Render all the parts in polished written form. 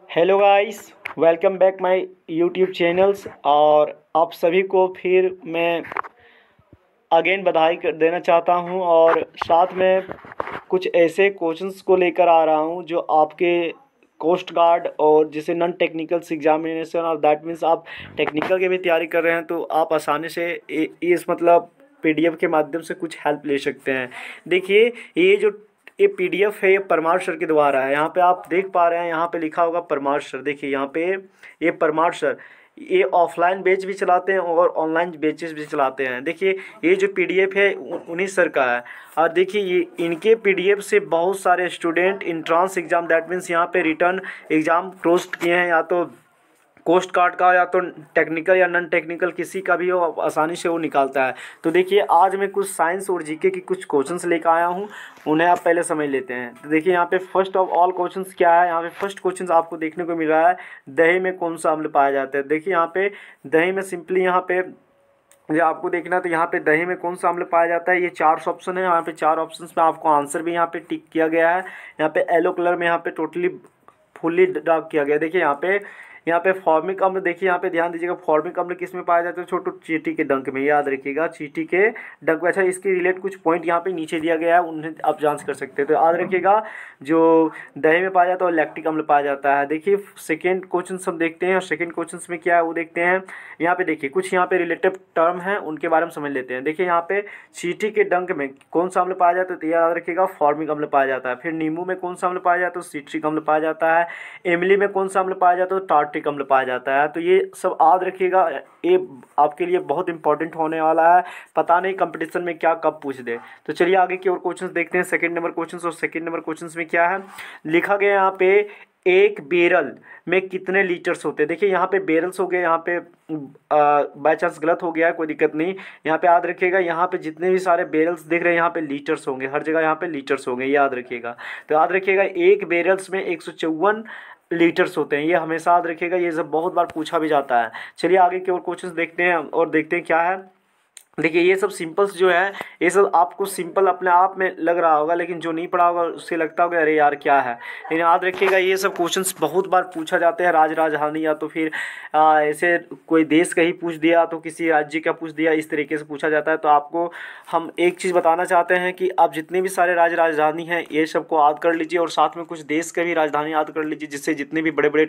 Hello guys, welcome back my YouTube channels. और आप सभी को फिर मैं अगेन बधाई देना चाहता हूं और साथ में कुछ ऐसे क्वेश्चंस को लेकर आ रहा हूं जो आपके कोस्ट गार्ड और जिसे नॉन टेक्निकल एग्जामिनेशन और दैट मीन्स आप टेक्निकल की भी तैयारी कर रहे हैं तो आप आसानी से इस मतलब पीडीएफ के माध्यम से कुछ हेल्प ले सकते हैं। देखिए, ये पीडीएफ है, ये परमार सर के द्वारा है। यहाँ पे आप देख पा रहे हैं, यहाँ पे लिखा होगा परमार सर। देखिए यहाँ पे ये परमार सर ये ऑफलाइन बैच भी चलाते हैं और ऑनलाइन बैचेस भी चलाते हैं। देखिए ये जो पीडीएफ है उन्हीं सर का है। और देखिए ये इनके पीडीएफ से बहुत सारे student entrance exam that means यहाँ पे रिटर्न एग्ज़ाम क्रॉस किए हैं, या तो कोस्ट गार्ड का या तो टेक्निकल या नॉन टेक्निकल किसी का भी हो, आसानी से वो निकालता है। तो देखिए आज मैं कुछ साइंस और जीके की कुछ क्वेश्चंस लेकर आया हूँ, उन्हें आप पहले समझ लेते हैं। तो देखिए यहाँ पे फर्स्ट ऑफ ऑल क्वेश्चंस क्या है। यहाँ पे फर्स्ट क्वेश्चंस आपको देखने को मिल रहा है, दही में कौन सा अम्ल पाया जाता है। देखिए यहाँ पे दही में सिंपली यहाँ पे जो आपको देखना, तो यहाँ पे दही में कौन सा अम्ल पाया जाता है, ये चार ऑप्शन है। यहाँ पे चार ऑप्शंस में आपको आंसर भी यहाँ पे टिक किया गया है। यहाँ पे येलो कलर में यहाँ पे टोटली फुल्ली डार्क किया गया है। देखिए यहाँ पे फॉर्मिक अम्ल, देखिए यहाँ पे ध्यान दीजिएगा, फॉर्मिक अम्ल किस में पाया जाता है, छोटू चींटी के डंक में, याद रखिएगा चींटी के डंक में। अच्छा, इसके रिलेट कुछ पॉइंट यहाँ पे नीचे दिया गया है, उन्हें आप जांच कर सकते हैं। तो याद रखिएगा जो दही में पाया जाता है और लैक्टिक अम्ल पाया जाता है। देखिए सेकेंड क्वेश्चन हम देखते हैं, और सेकेंड क्वेश्चन में क्या है वो देखते हैं। यहाँ पे देखिए कुछ यहाँ पे रिलेटिव टर्म है, उनके बारे में समझ लेते हैं। देखिए यहाँ पे चींटी के डंक में कौन सा अम्ल पाया जाता है, तो याद रखिएगा फॉर्मिक अम्ल पाया जाता है। फिर नींबू में कौन सा अम्ल पाया जाता है, तो सिट्रिक अम्ल पाया जाता है। इमली में कौन सा अम्ल पाया जाता है, तो टार्ट्रिक अम्ल पाया जाता है। तो ये सब याद रखिएगा, ये आपके लिए बहुत इंपॉर्टेंट होने वाला है। पता नहीं कंपटीशन में क्या कब पूछ दे। तो चलिए आगे की और क्वेश्चंस देखते हैं। सेकंड नंबर क्वेश्चंस, और सेकंड नंबर क्वेश्चंस में क्या है लिखा गया यहाँ पे, एक बैरल में कितने लीटर्स होते हैं। देखिए यहाँ पे बैरल्स हो गए, यहाँ पे बाय चांस गलत हो गया है, कोई दिक्कत नहीं। यहाँ पे याद रखिएगा, यहाँ पे जितने भी सारे बैरल्स दिख रहे हैं यहाँ पे लीटर्स होंगे, हर जगह यहाँ पे लीटर्स होंगे, याद रखिएगा। तो याद रखिएगा एक बैरल्स में 154 लीटर्स होते हैं, ये हमेशा याद रखिएगा, ये सब बहुत बार पूछा भी जाता है। चलिए आगे के और क्वेश्चंस देखते हैं और देखते हैं क्या है। देखिए ये सब सिंपल्स जो है, ये सब आपको सिंपल अपने आप में लग रहा होगा, लेकिन जो नहीं पढ़ा होगा उससे लगता होगा अरे यार क्या है। लेकिन याद रखिएगा ये सब क्वेश्चंस बहुत बार पूछा जाते हैं। राजधानी या तो फिर ऐसे कोई देश का ही पूछ दिया, तो किसी राज्य का पूछ दिया, इस तरीके से पूछा जाता है। तो आपको हम एक चीज़ बताना चाहते हैं कि आप जितने भी सारे राजधानी हैं ये सबको याद कर लीजिए, और साथ में कुछ देश का भी राजधानी याद कर लीजिए, जिससे जितने भी बड़े बड़े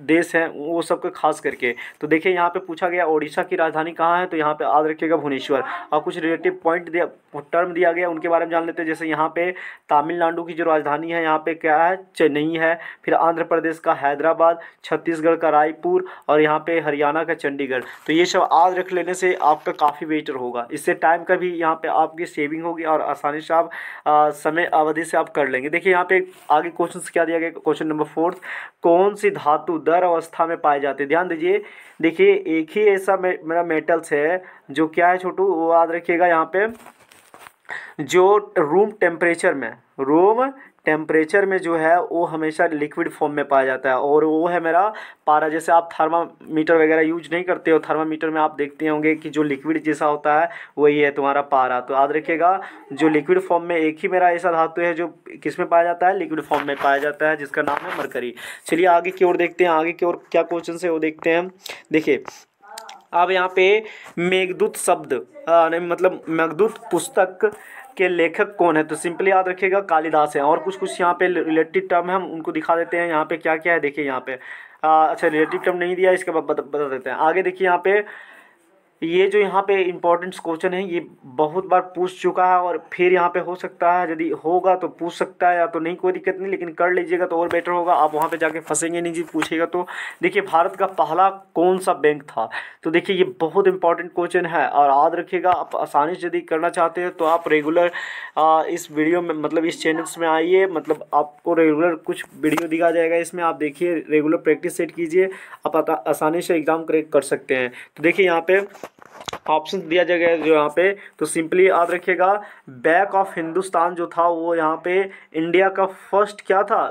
देश हैं वो सबको खास करके। तो देखिए यहाँ पे पूछा गया उड़ीसा की राजधानी कहाँ है, तो यहाँ पे याद रखिएगा भुवनेश्वर। और कुछ रिलेटिव पॉइंट दिया, टर्म दिया गया, उनके बारे में जान लेते हैं। जैसे यहाँ पे तमिलनाडु की जो राजधानी है यहाँ पे क्या है, चेन्नई है। फिर आंध्र प्रदेश का हैदराबाद, छत्तीसगढ़ का रायपुर, और यहाँ पे हरियाणा का चंडीगढ़। तो ये सब याद रख लेने से आपका काफ़ी बेटर होगा, इससे टाइम का भी यहाँ पे आपकी सेविंग होगी और आसानी से आप समय अवधि से आप कर लेंगे। देखिए यहाँ पे आगे क्वेश्चन क्या दिया गया, क्वेश्चन नंबर 4, कौन सी धातु दर अवस्था में पाई जाती है। ध्यान दीजिए, देखिए एक ही ऐसा मेरा मेटल्स है जो क्या है छोटू, वो याद रखिएगा यहाँ पे, जो रूम टेम्परेचर में जो है वो हमेशा लिक्विड फॉर्म में पाया जाता है, और वो है मेरा पारा। जैसे आप थर्मामीटर वगैरह यूज नहीं करते हो, थर्मामीटर में आप देखते होंगे कि जो लिक्विड जैसा होता है वही है तुम्हारा पारा। तो याद रखिएगा जो लिक्विड फॉर्म में, एक ही मेरा ऐसा धातु है जो किस में पाया जाता है, लिक्विड फॉर्म में पाया जाता है, जिसका नाम है मरकरी। चलिए आगे की ओर देखते हैं, आगे की ओर क्या क्वेश्चन है वो देखते हैं। देखिए अब यहाँ पे मेघदूत शब्द मतलब मेघदूत पुस्तक के लेखक कौन है, तो सिंपली याद रखिएगा कालिदास है। और कुछ यहाँ पे रिलेटिव टर्म है, हम उनको दिखा देते हैं। यहाँ पे क्या क्या है देखिए, यहाँ पे अच्छा रिलेटिव टर्म नहीं दिया, इसके बाद बता देते हैं। आगे देखिए यहाँ पे ये जो यहाँ पे इंपॉर्टेंट क्वेश्चन है, ये बहुत बार पूछ चुका है, और फिर यहाँ पे हो सकता है यदि होगा तो पूछ सकता है, या तो नहीं कोई दिक्कत नहीं, लेकिन कर लीजिएगा तो और बेटर होगा। आप वहाँ पे जाके फंसेंगे नहीं जी पूछेगा तो। देखिए भारत का पहला कौन सा बैंक था, तो देखिए ये बहुत इंपॉर्टेंट क्वेश्चन है, और याद रखिएगा आप आसानी से यदि करना चाहते हैं तो आप रेगुलर इस वीडियो में मतलब इस चैनल्स में आइए, मतलब आपको रेगुलर कुछ वीडियो दिखा जाएगा, इसमें आप देखिए रेगुलर प्रैक्टिस सेट कीजिए, आप आसानी से एग्ज़ाम क्रैक कर सकते हैं। तो देखिए यहाँ पे ऑप्शन दिया जाएगा जो यहाँ पे, तो सिंपली याद रखिएगा बैंक ऑफ हिंदुस्तान जो था वो यहाँ पे इंडिया का फर्स्ट क्या था,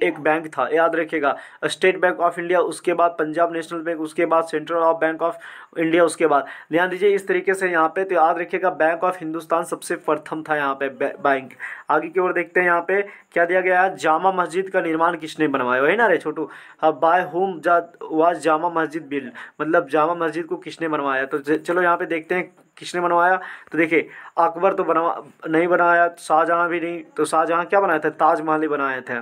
एक बैंक था, याद रखिएगा। स्टेट बैंक ऑफ इंडिया, उसके बाद पंजाब नेशनल बैंक, उसके बाद central of bank of India, उसके बाद ध्यान दीजिए इस तरीके से यहाँ पे। तो याद रखिएगा बैंक ऑफ हिंदुस्तान सबसे प्रथम था यहाँ पे बैंक। आगे की ओर देखते हैं यहाँ पे क्या दिया गया है, जामा मस्जिद का निर्माण किसने बनवाया, वही ना रे छोटू, by whom was Jama Masjid build, मतलब जामा मस्जिद को किसने बनवाया। तो चलो यहाँ पे देखते हैं किसने बनवाया। तो देखिए अकबर तो नहीं बनाया, शाहजहां भी नहीं, तो शाहजहां क्या बनाया था, ताजमहल ही बनाए थे,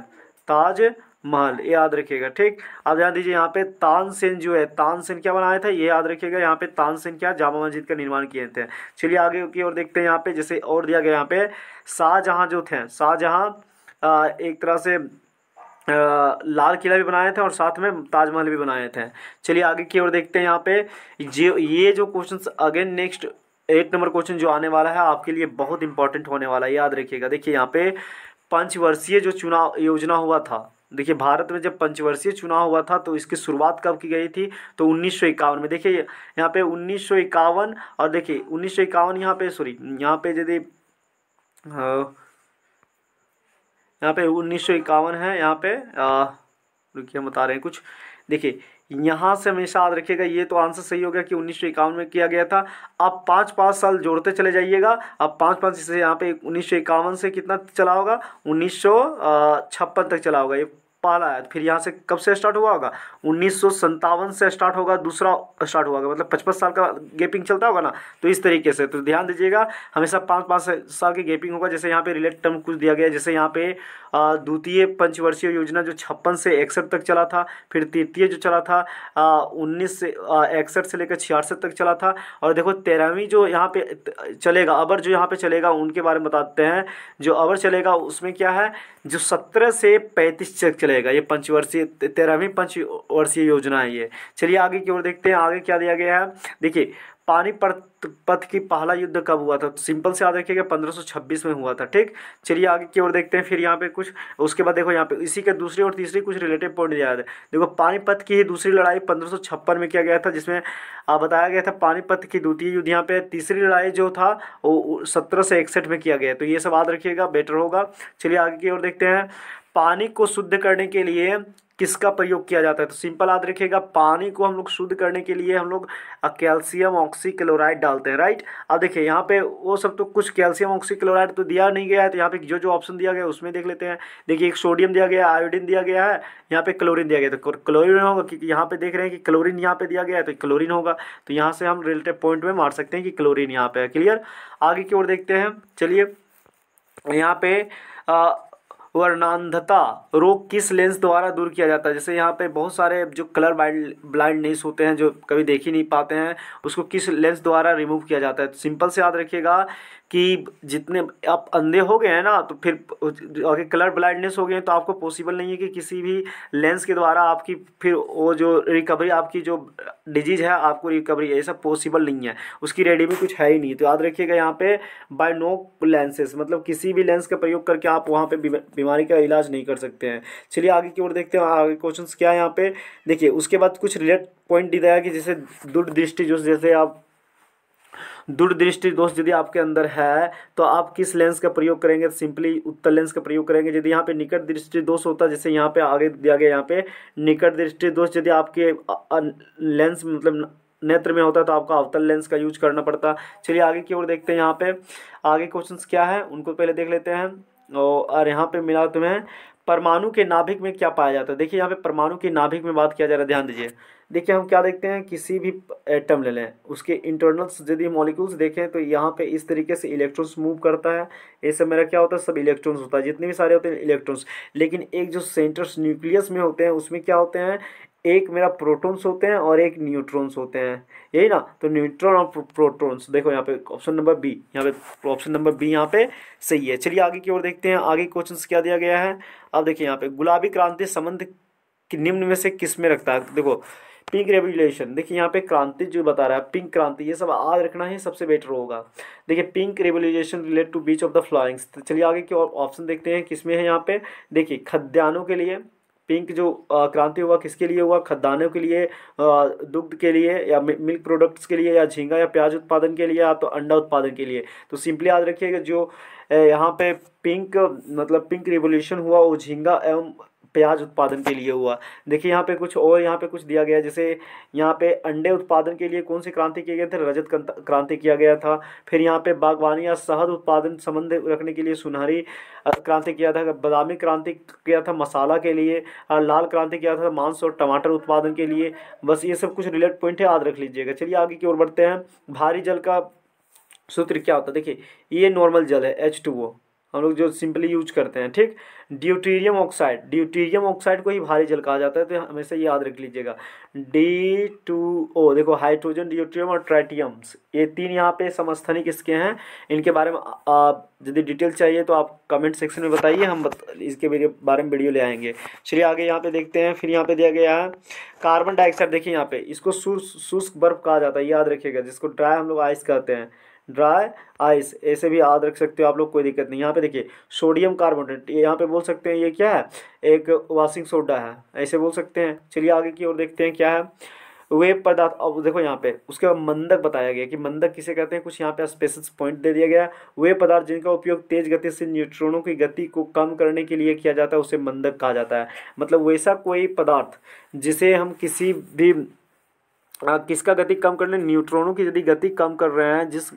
ताजमहल, ये याद रखिएगा। ठीक, अब ध्यान दीजिए यहाँ पे तानसेन जो है, तानसेन क्या बनाया था, ये याद रखिएगा। यहाँ पे तानसेन क्या, जामा मस्जिद का निर्माण किए थे। चलिए आगे की ओर देखते हैं यहाँ पे, जैसे और दिया गया यहाँ पे शाहजहां जो थे, शाहजहां एक तरह से लाल किला भी बनाए थे और साथ में ताजमहल भी बनाए थे। चलिए आगे की ओर देखते हैं यहाँ पे, ये जो question again next 8 number question जो आने वाला है आपके लिए बहुत इंपॉर्टेंट होने वाला है, याद रखिएगा। देखिए यहाँ पे पंचवर्षीय जो चुनाव योजना हुआ था, देखिए भारत में जब पंचवर्षीय चुनाव हुआ था तो इसकी शुरुआत कब की गई थी, तो 1951 में। देखिए यहाँ पे 1951, और देखिए 1951 यहाँ पे सॉरी यहाँ पे यदि यहाँ पे 1951 है, यहाँ पे रुकिए हम बता रहे हैं कुछ। देखिए यहाँ से हमेशा याद रखिएगा, ये तो आंसर सही हो गया कि 1951 में किया गया था। अब 5-5 साल जोड़ते चले जाइएगा, अब 5-5 से यहाँ पे 1951 से कितना चला होगा, 1956 तक चला होगा, ये पहला है। फिर यहाँ से कब से स्टार्ट हुआ होगा, 1957 से स्टार्ट होगा, दूसरा स्टार्ट हुआ होगा, मतलब 55 साल का गैपिंग चलता होगा ना। तो इस तरीके से तो ध्यान दीजिएगा हमेशा 5-5 साल की गैपिंग होगा। जैसे यहाँ पे रिलेट टर्म कुछ दिया गया है, जैसे यहाँ पे द्वितीय पंचवर्षीय योजना जो 56 से 61 तक चला था, फिर तृतीय जो चला था 19 से 61 से लेकर 66 तक चला था। और देखो 13वीं जो यहाँ पे चलेगा, अबर जो यहाँ पे चलेगा उनके बारे में बताते हैं। जो अबर चलेगा उसमें क्या है, जो 17 से 35 तक चलेगा, ये पंचवर्षीय 13वीं पंचवर्षीय योजना है ये। चलिए आगे की ओर देखते हैं, आगे क्या दिया गया है। देखिए पानीपत की पहला युद्ध कब हुआ था, तो सिंपल से याद रखिएगा 1526 में हुआ था। ठीक, चलिए आगे की ओर देखते हैं। फिर यहाँ पे कुछ उसके बाद देखो यहाँ पे इसी के दूसरी और तीसरी कुछ रिलेटिव पॉइंट दिया है। देखो पानीपत की दूसरी लड़ाई 1556 में किया गया था, जिसमें बताया गया था पानीपत की द्वितीय युद्ध। यहाँ पे तीसरी लड़ाई जो था वो 17 से 61 में किया गया, तो ये सब याद रखिएगा, बेटर होगा। चलिए आगे की ओर देखते हैं, पानी को शुद्ध करने के लिए किसका प्रयोग किया जाता है, तो सिंपल याद रखिएगा, पानी को हम लोग शुद्ध करने के लिए हम लोग कैल्शियम ऑक्सीक्लोराइड डालते हैं, राइट। अब देखिए यहाँ पे वो सब तो कुछ कैल्शियम ऑक्सीक्लोराइड तो दिया नहीं गया है, तो यहाँ पे जो जो ऑप्शन दिया गया है उसमें देख लेते हैं। देखिए एक सोडियम दिया गया है, आयोडीन दिया गया है, यहाँ पे क्लोरीन दिया गया है, तो क्लोरीन होगा, क्योंकि यहाँ पे देख रहे हैं कि क्लोरीन यहाँ पे दिया गया है तो क्लोरीन होगा। तो यहाँ से हम रिलेटिव पॉइंट में मार सकते हैं कि क्लोरीन यहाँ पे है। क्लियर, आगे की ओर देखते हैं। चलिए यहाँ पे वर्णांधता रोग किस लेंस द्वारा दूर किया जाता है, जैसे यहाँ पे बहुत सारे जो कलर ब्लाइंडनेस होते हैं जो कभी देख ही नहीं पाते हैं, उसको किस लेंस द्वारा रिमूव किया जाता है। तो सिंपल से याद रखिएगा कि जितने आप अंधे हो गए हैं ना, तो फिर अगर कलर ब्लाइंडनेस हो गए हैं तो आपको पॉसिबल नहीं है कि किसी भी लेंस के द्वारा आपकी फिर वो जो रिकवरी, आपकी जो डिजीज़ है आपको रिकवरी, ये सब पॉसिबल नहीं है, उसकी रेमेडी कुछ है ही नहीं। तो याद रखिएगा यहाँ पे बाय नो लेंसेज, मतलब किसी भी लेंस का प्रयोग करके आप वहाँ पे बीमारी का इलाज नहीं कर सकते हैं। चलिए आगे की ओर देखते हैं, आगे क्वेश्चन क्या है यहाँ पे। देखिए उसके बाद कुछ रिलेट पॉइंट दिया है कि जैसे दूरदृष्टि जो, जैसे आप दूरदृष्टि दोष यदि आपके अंदर है तो आप किस लेंस का प्रयोग करेंगे, सिंपली उत्तल लेंस का प्रयोग करेंगे। यदि यहाँ पे निकट दृष्टि दोष होता है, जैसे यहाँ पे आगे दिया गया, यहाँ पे निकट दृष्टि दोष यदि आपके लेंस मतलब नेत्र में होता है तो आपको अवतल लेंस का यूज करना पड़ता। चलिए आगे की ओर देखते हैं, यहाँ पे आगे क्वेश्चंस क्या है उनको पहले देख लेते हैं। और यहाँ पे मिला तुम्हें परमाणु के नाभिक में क्या पाया जाता है। देखिए यहाँ पे परमाणु के नाभिक में बात किया जा रहा है, ध्यान दीजिए। देखिए हम क्या देखते हैं, किसी भी एटम ले लें उसके इंटरनल्स यदि मॉलिक्यूल्स देखें तो यहाँ पे इस तरीके से इलेक्ट्रॉन्स मूव करता है, ये सब मेरा क्या होता है, सब इलेक्ट्रॉन्स होता है, जितने भी सारे होते हैं इलेक्ट्रॉन्स। लेकिन एक जो सेंटर्स न्यूक्लियस में होते हैं उसमें क्या होते हैं, एक मेरा प्रोटॉन्स होते हैं और एक न्यूट्रॉन्स होते हैं, यही ना। तो न्यूट्रॉन और प्रोटॉन्स, देखो यहाँ पे ऑप्शन नंबर बी, यहाँ पे ऑप्शन नंबर बी यहाँ पे सही है। चलिए आगे की ओर देखते हैं, आगे क्वेश्चंस क्या दिया गया है। अब देखिए यहाँ पे गुलाबी क्रांति संबंध निम्न में से किस में रखता है। देखो पिंक रेवोल्यूशन, देखिए यहाँ पे क्रांति जो बता रहा है, पिंक क्रांति, ये सब याद रखना ही सबसे बेटर होगा। देखिए pink revolution relate to beach of the flyings. तो चलिए आगे की ऑप्शन देखते हैं किसमें है। यहाँ पे देखिए खाद्यान्नों के लिए पिंक जो क्रांति हुआ किसके लिए हुआ, खाद्यान्नों के लिए, दुग्ध के लिए, या मिल्क प्रोडक्ट्स के लिए, या झींगा या प्याज उत्पादन के लिए, या तो अंडा उत्पादन के लिए। तो सिंपली याद रखिएगा जो यहाँ पे पिंक मतलब पिंक रिवोल्यूशन हुआ वो झींगा एवं प्याज उत्पादन के लिए हुआ। देखिए यहाँ पे कुछ और, यहाँ पे कुछ दिया गया है, जैसे यहाँ पे अंडे उत्पादन के लिए कौन सी क्रांति किए गए थे, रजत क्रांति किया गया था। फिर यहाँ पे बागवानी या शहद उत्पादन संबंध रखने के लिए सुनहरी क्रांति किया था। बादामी क्रांति किया था मसाला के लिए। लाल क्रांति किया था मांस और टमाटर उत्पादन के लिए। बस ये सब कुछ रिलेट पॉइंट है, याद रख लीजिएगा। चलिए आगे की ओर बढ़ते हैं। भारी जल का सूत्र क्या होता है, देखिए ये नॉर्मल जल है H2O, हम लोग जो सिंपली यूज करते हैं, ठीक। ड्यूटेरियम ऑक्साइड को ही भारी जल कहा जाता है, तो हमेशा ये याद रख लीजिएगा। D2O, देखो हाइड्रोजन, ड्यूटेरियम और ट्राइटियम्स, ये तीन यहाँ पे समस्थानिक इसके हैं। इनके बारे में आप यदि डिटेल चाहिए तो आप कमेंट सेक्शन में बताइए, हम इसके बारे में वीडियो ले आएंगे। चलिए आगे यहाँ पे देखते हैं। फिर यहाँ पे दिया गया है कार्बन डाइऑक्साइड। देखिए यहाँ पे इसको शुष्क बर्फ कहा जाता है, याद रखिएगा, जिसको ड्राई हम लोग आइस कहते हैं, ड्राई आइस, ऐसे भी याद रख सकते हो आप लोग, कोई दिक्कत नहीं। यहाँ पे देखिए सोडियम कार्बोनेट, ये यहाँ पे बोल सकते हैं ये क्या है, एक वॉशिंग सोडा है, ऐसे बोल सकते हैं। चलिए आगे की ओर देखते हैं क्या है। वे पदार्थ, अब देखो यहाँ पे उसके बाद मंदक बताया गया कि मंदक किसे कहते हैं, कुछ यहाँ पे स्पेशल पॉइंट दे दिया गया। वे पदार्थ जिनका उपयोग तेज गति से न्यूट्रॉनों की गति को कम करने के लिए किया जाता है उसे मंदक कहा जाता है। मतलब वैसा कोई पदार्थ जिसे हम किसी भी किसका गति कम करने, न्यूट्रॉनों की यदि गति कम कर रहे हैं जिस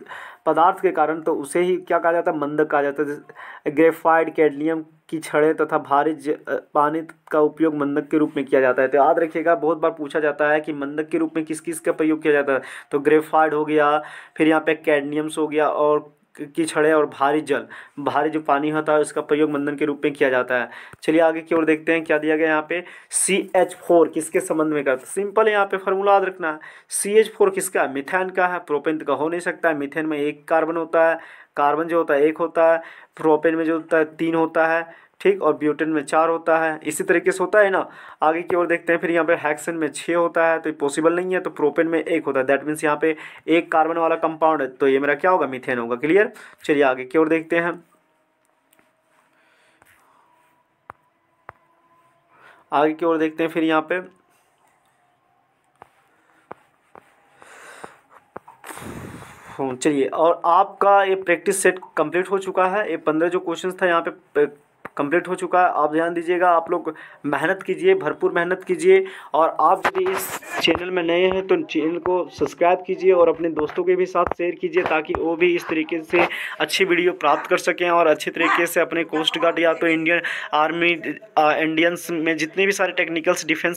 पदार्थ के कारण, तो उसे ही क्या कहा जाता है, मंदक कहा जाता है। ग्रेफाइट, कैडमियम की छड़ें तथा भारी पानी का उपयोग मंदक के रूप में किया जाता है। तो याद रखिएगा, बहुत बार पूछा जाता है कि मंदक के रूप में किस किस का प्रयोग किया जाता है, तो ग्रेफाइट हो गया, फिर यहाँ पे कैडमियम्स हो गया, और की छड़ें, और भारी जो पानी होता है उसका प्रयोग मंदन के रूप में किया जाता है। चलिए आगे की ओर देखते हैं क्या दिया गया यहाँ पे। CH4 किसके संबंध में करता है, सिंपल है, यहाँ पे फॉर्मूला याद रखना है। CH4 किसका है, मिथेन का है, प्रोपेन का हो नहीं सकता है। मिथेन में एक कार्बन होता है, कार्बन जो होता है एक होता है, प्रोपेन में जो होता है 3 होता है, ठीक, और ब्यूटेन में 4 होता है, इसी तरीके से होता है ना। आगे की ओर देखते हैं। फिर यहाँ पे हेक्सेन में 6 होता है, तो ये पॉसिबल नहीं है, तो प्रोपेन में 1 होता है, दैट मीन्स यहाँ पे एक कार्बन वाला कंपाउंड है, तो ये मेरा क्या होगा, मीथेन होगा। क्लियर। चलिए आगे की ओर देखते हैं। आगे की ओर देखते हैं फिर यहाँ पे चलिए, और आपका ये प्रैक्टिस सेट कंप्लीट हो चुका है। ये 15 जो क्वेश्चंस था यहाँ पे कंप्लीट हो चुका है। आप ध्यान दीजिएगा, आप लोग मेहनत कीजिए, भरपूर मेहनत कीजिए, और आप यदि इस चैनल में नए हैं तो चैनल को सब्सक्राइब कीजिए और अपने दोस्तों के भी साथ शेयर कीजिए, ताकि वो भी इस तरीके से अच्छी वीडियो प्राप्त कर सकें और अच्छे तरीके से अपने कोस्ट गार्ड या तो इंडियन आर्मी, इंडियंस में जितने भी सारे टेक्निकल्स डिफेंस